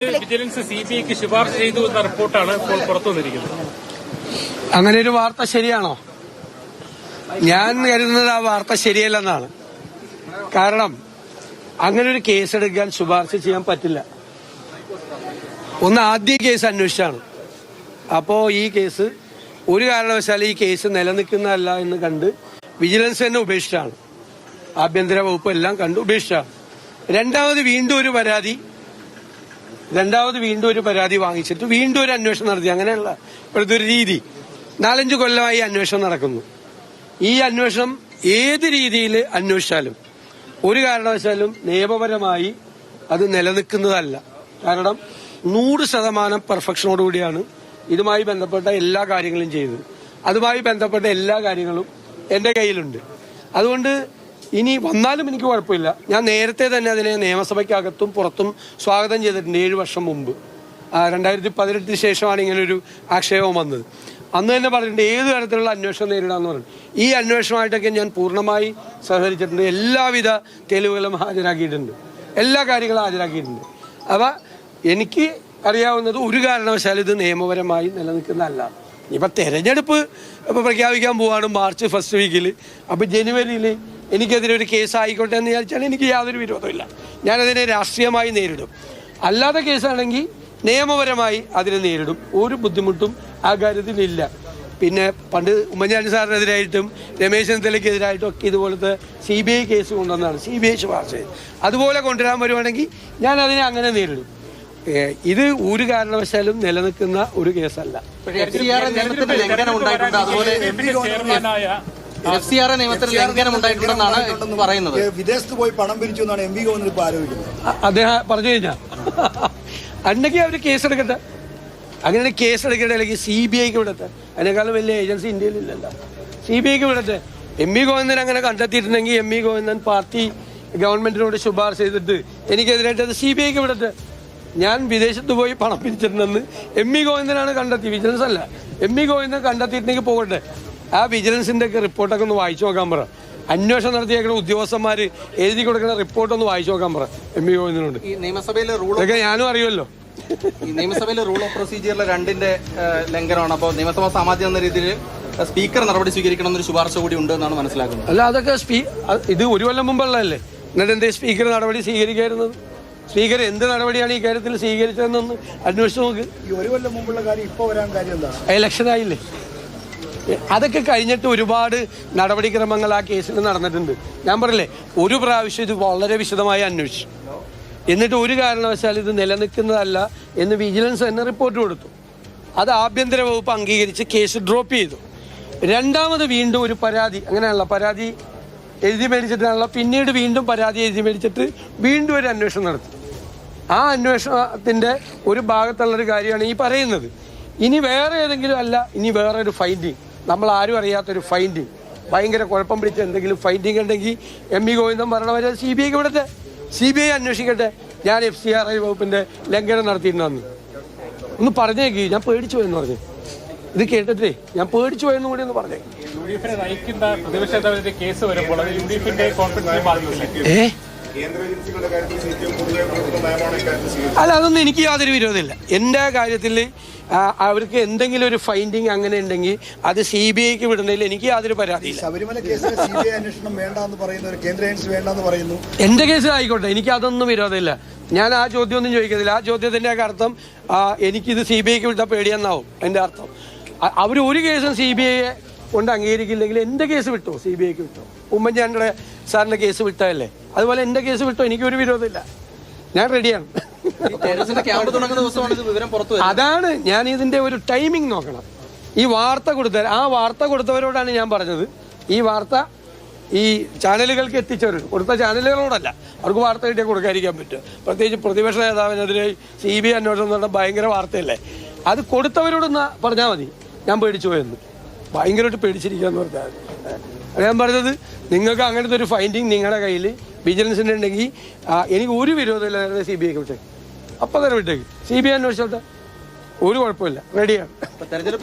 Vigilance സിബിഐക്ക് ശുപാർശ ചെയ്തു എന്ന റിപ്പോർട്ടാണ് ഇപ്പോൾ പുറത്തുവന്നിരിക്കുന്നത്. അങ്ങനെ ഒരു വാർത്ത ശരിയാണോ? ഞാൻ കരുതുന്നത് ആ വാർത്ത ശരിയല്ലെന്നാണ്. കാരണം അങ്ങനെ ഒരു കേസെടുക്കാൻ ശുപാർശ ചെയ്യാൻ പറ്റില്ല. ഒന്ന് ആദ്യ കേസ് അന്വേഷിച്ചാണ്. അപ്പോ ഈ കേസ് ഒരു കാരണവശാലും ഈ കേസ് നിലനിൽക്കുന്നതല്ല എന്ന് കണ്ട് വിജിലൻസ് തന്നെ ഉപേക്ഷിച്ചാണ്. ആഭ്യന്തര വകുപ്പ് എല്ലാം കണ്ട് ഉപേക്ഷിച്ചാണ്. രണ്ടാമത് വീണ്ടും ഒരു പരാതി വാങ്ങിച്ചിട്ട് വീണ്ടും ഒരു അന്വേഷണം നടത്തി. അങ്ങനെയുള്ള ഇപ്പോഴത്തെ ഒരു രീതി 4-5 കൊല്ലമായി അന്വേഷണം നടക്കുന്നു. ഈ അന്വേഷണം ഏത് രീതിയിൽ അന്വേഷിച്ചാലും ഒരു കാരണവശാലും നിയമപരമായി അത് നിലനിൽക്കുന്നതല്ല. കാരണം 100% പെർഫെക്ഷനോടുകൂടിയാണ് ഇതുമായി ബന്ധപ്പെട്ട എല്ലാ കാര്യങ്ങളും ചെയ്തത്. അതുമായി ബന്ധപ്പെട്ട എല്ലാ കാര്യങ്ങളും എന്റെ കയ്യിലുണ്ട്. അതുകൊണ്ട് ഇനി വന്നാലും എനിക്ക് കുഴപ്പമില്ല. ഞാൻ നേരത്തെ തന്നെ അതിനെ നിയമസഭയ്ക്കകത്തും പുറത്തും സ്വാഗതം ചെയ്തിട്ടുണ്ട്. 7 വർഷം മുമ്പ് 2018 ശേഷമാണ് ഇങ്ങനൊരു ആക്ഷേപം വന്നത്. അന്ന് തന്നെ പറഞ്ഞിട്ടുണ്ട് ഏത് തരത്തിലുള്ള അന്വേഷണം നേരിടാന്ന് പറഞ്ഞു. ഈ അന്വേഷണമായിട്ടൊക്കെ ഞാൻ പൂർണ്ണമായി സഹകരിച്ചിട്ടുണ്ട്. എല്ലാവിധ തെളിവുകളും ഹാജരാക്കിയിട്ടുണ്ട്, എല്ലാ കാര്യങ്ങളും ഹാജരാക്കിയിട്ടുണ്ട്. അപ്പോൾ എനിക്ക് അറിയാവുന്നത് ഒരു കാരണവശാലും ഇത് നിയമപരമായി നിലനിൽക്കുന്നതല്ല. ഇപ്പം തെരഞ്ഞെടുപ്പ് പ്രഖ്യാപിക്കാൻ പോവാണ് മാർച്ച് ഫസ്റ്റ് വീക്കിൽ. അപ്പം ജനുവരിയിൽ എനിക്കെതിരെ ഒരു കേസ് ആയിക്കോട്ടെ എന്ന് വിചാരിച്ചാൽ എനിക്ക് യാതൊരു വിരോധമില്ല. ഞാനതിനെ രാഷ്ട്രീയമായി നേരിടും. അല്ലാതെ കേസാണെങ്കിൽ നിയമപരമായി അതിനെ നേരിടും. ഒരു ബുദ്ധിമുട്ടും ആ കാര്യത്തിലില്ല. പിന്നെ പണ്ട് ഉമ്മൻചാണ്ടി സാറിനെതിരായിട്ടും രമേശ് ചെന്നിത്തലയ്ക്കെതിരായിട്ടും ഒക്കെ ഇതുപോലത്തെ CBI കേസ് കൊണ്ടുവന്നാണ്. CBI ശുപാർശ അതുപോലെ കൊണ്ടുവരാൻ വരുവാണെങ്കിൽ ഞാൻ അതിനെ അങ്ങനെ നേരിടും. ഇത് ഒരു കാരണവശാലും നിലനിൽക്കുന്ന ഒരു കേസല്ല. FCRA നിയമത്തിൽ ലംഘനം ഉണ്ടായിട്ടുണ്ടെന്നാണ് പറയുന്നത്. വിദേശത്ത് പോയി പണം പിരിച്ചു എന്നാണ് MP ഗവർണർ ഇപ്പോൾ ആരോപിക്കുന്നത്. അദ്ദേഹം പറഞ്ഞു കഴിഞ്ഞാൽ അന്നെങ്കിൽ അവർ കേസെടുക്കട്ടെ. അങ്ങനെ കേസെടുക്കട്ടെ, അല്ലെങ്കിൽ CBIക്ക് വിടട്ടെ. അതിനേക്കാളും വലിയ ഏജൻസി ഇന്ത്യയിലില്ലല്ലോ. CBIക്ക് വിടട്ടെ. MP ഗോവിന്ദൻ അങ്ങനെ കണ്ടെത്തിയിട്ടുണ്ടെങ്കിൽ MP ഗോവിന്ദൻ പാർട്ടി ഗവൺമെന്റിനോട് ശുപാർശ ചെയ്തിട്ട് എനിക്കെതിരായിട്ട് അത് CBIക്ക് വിടട്ടെ. ഞാൻ വിദേശത്ത് പോയി പണം പിരിച്ചിട്ടുണ്ടെന്ന് MP ഗോവിന്ദനാണ് കണ്ടെത്തി, വിജിലൻസ് അല്ല. MP ഗോവിന്ദൻ കണ്ടെത്തിയിട്ടുണ്ടെങ്കിൽ പോകട്ടെ. ആ വിജിലൻസിന്റെ ഒക്കെ റിപ്പോർട്ടൊക്കെ ഒന്ന് വായിച്ചു നോക്കാൻ പറ. അന്വേഷണം നടത്തിയേക്കുന്ന ഉദ്യോഗസ്ഥന്മാർ എഴുതി കൊടുക്കുന്ന റിപ്പോർട്ടൊന്ന് വായിച്ചു നോക്കാൻ പറ MP ഗോവിന്ദനോട്. ഇതൊക്കെ ഞാനും അറിയുമല്ലോ. നിയമസഭയിലെ റൂൾ ഓഫ് പ്രൊസീജിയറിലെ 2ന്റെ ലംഘനമാണ്. അപ്പോൾ നിയമസഭാ സമാധി എന്ന രീതിയിൽ സ്പീക്കർ നടപടി സ്വീകരിക്കണമെന്നൊരു ശുപാർശ കൂടി ഉണ്ട് എന്നാണ് മനസ്സിലാക്കുന്നത്. അല്ല, അതൊക്കെ ഇത് 1 കൊല്ലം മുമ്പുള്ളതല്ലേ. എന്നിട്ട് എന്തേ സ്പീക്കർ നടപടി സ്വീകരിക്കായിരുന്നത്? സ്പീക്കർ എന്ത് നടപടിയാണ് ഈ കാര്യത്തിൽ സ്വീകരിച്ചതെന്നൊന്ന് അന്വേഷിച്ച് നോക്ക്. ഈ 1 കൊല്ലം മുമ്പുള്ള കാര്യം ഇപ്പോൾ വരാൻ കാര്യം എന്താണ്? ഇലക്ഷനായില്ലേ? അതൊക്കെ കഴിഞ്ഞിട്ട് ഒരുപാട് നടപടിക്രമങ്ങൾ ആ കേസിൽ നടന്നിട്ടുണ്ട്. ഞാൻ പറയില്ലേ, ഒരു പ്രാവശ്യം ഇത് വളരെ വിശദമായി അന്വേഷിച്ചു. എന്നിട്ട് ഒരു കാരണവശാലും ഇത് നിലനിൽക്കുന്നതല്ല എന്ന് വിജിലൻസ് തന്നെ റിപ്പോർട്ട് കൊടുത്തു. അത് ആഭ്യന്തര വകുപ്പ് അംഗീകരിച്ച് കേസ് ഡ്രോപ്പ് ചെയ്തു. രണ്ടാമത് വീണ്ടും ഒരു പരാതി, അങ്ങനെയാണല്ലോ, പരാതി എഴുതി മേടിച്ചിട്ടാണല്ലോ. പിന്നീട് വീണ്ടും പരാതി എഴുതി മേടിച്ചിട്ട് വീണ്ടും ഒരു അന്വേഷണം നടത്തി. ആ അന്വേഷണത്തിൻ്റെ ഒരു ഭാഗത്തുള്ളൊരു കാര്യമാണ് ഈ പറയുന്നത്. ഇനി വേറെ ഏതെങ്കിലും അല്ല, ഇനി വേറൊരു ഫൈൻഡിങ്, നമ്മൾ ആരും അറിയാത്തൊരു ഫൈൻഡിങ്, ഭയങ്കര കുഴപ്പം പിടിച്ച എന്തെങ്കിലും ഫൈൻഡിങ് ഉണ്ടെങ്കിൽ MP ഗോവിന്ദൻ പറഞ്ഞവരെ CBIക്ക് വിടട്ടെ. CBI അന്വേഷിക്കട്ടെ. ഞാൻ FCRA വകുപ്പിന്റെ ലംഘനം നടത്തിയിട്ടുണ്ടെന്ന് ഒന്ന് പറഞ്ഞേക്ക്. ഞാൻ പേടിച്ചു പോയെന്ന് പറഞ്ഞു. ഇത് കേട്ടിട്ടേ ഞാൻ പേടിച്ചു പോയെന്ന് കൂടി ഒന്ന് പറഞ്ഞേ. UDF-നെ നയിക്കുന്ന പ്രതിപക്ഷ നേതാവിന്റെ കേസ് വരുമ്പോൾ അത് UDF-ന്റെ കോൺഫിഡൻസിനെ ബാധിക്കില്ലേ? അല്ല, അതൊന്നും എനിക്ക് യാതൊരു വിരോധമില്ല. എൻ്റെ കാര്യത്തിൽ അവർക്ക് എന്തെങ്കിലും ഒരു ഫൈൻഡിങ് അങ്ങനെ ഉണ്ടെങ്കിൽ അത് CBIക്ക് വിടുന്നതിൽ എനിക്ക് യാതൊരു പരാതിയില്ല. ശബരിമല കേസിൽ CBI അന്വേഷണം വേണ്ടെന്ന് പറയുന്നു, കേന്ദ്ര ഏജൻസി വേണ്ടെന്ന് പറയുന്നു. എൻ്റെ കേസ് ആയിക്കോട്ടെ, എനിക്ക് അതൊന്നും വിരോധമില്ല. ഞാൻ ആ ചോദ്യമൊന്നും ചോദിക്കുന്നില്ല. ആ ചോദ്യത്തിൻ്റെ ഒക്കെ അർത്ഥം എനിക്കിത് CBIക്ക് വിട്ടാൽ പേടിയെന്നാവും എൻ്റെ അർത്ഥം. അവർ ഒരു കേസും CBIയെ കൊണ്ട് അംഗീകരിക്കില്ലെങ്കിൽ എൻ്റെ കേസ് വിട്ടോ, CBIക്ക് വിട്ടോ. ഉമ്മൻചാണ്ടിയുടെ സാറിൻ്റെ കേസ് വിട്ടതല്ലേ, അതുപോലെ എൻ്റെ കേസ് വിട്ടോ, എനിക്കൊരു വിരോധമില്ല. ഞാൻ റെഡിയാണ്. അതാണ് ഞാൻ ഇതിന്റെ ഒരു ടൈമിംഗ് നോക്കണം. ഈ വാർത്ത കൊടുത്തവരോടാണ് ഞാൻ പറഞ്ഞത്. ഈ വാർത്ത ഈ ചാനലുകൾക്ക് കൊടുത്ത ചാനലുകളോടല്ല. അവർക്ക് വാർത്ത കിട്ടിയാൽ കൊടുക്കാതിരിക്കാൻ പറ്റും. പ്രത്യേകിച്ച് പ്രതിപക്ഷ നേതാവിനെതിരെ CBI അന്വേഷണം എന്ന് പറഞ്ഞാൽ ഭയങ്കര വാർത്തയല്ലേ. അത് കൊടുത്തവരോടൊന്ന് പറഞ്ഞാൽ മതി. ഞാൻ പേടിച്ചു പോയെന്ന്, ഭയങ്കരമായിട്ട് പേടിച്ചിരിക്കുകയെന്ന് പറഞ്ഞാൽ ഞാൻ പറഞ്ഞത്. നിങ്ങൾക്ക് അങ്ങനത്തെ ഒരു ഫൈൻഡിങ് നിങ്ങളുടെ കയ്യിൽ വിജിലൻസിൻ്റെ ഉണ്ടെങ്കിൽ എനിക്ക് ഒരു വിരോധമില്ല. CBIക്ക് വിട്ടേക്ക്, അപ്പം തന്നെ വിട്ടേക്ക്. CBI അന്വേഷിച്ചോട്ടെ, ഒരു കുഴപ്പമില്ല, റെഡിയാണ്.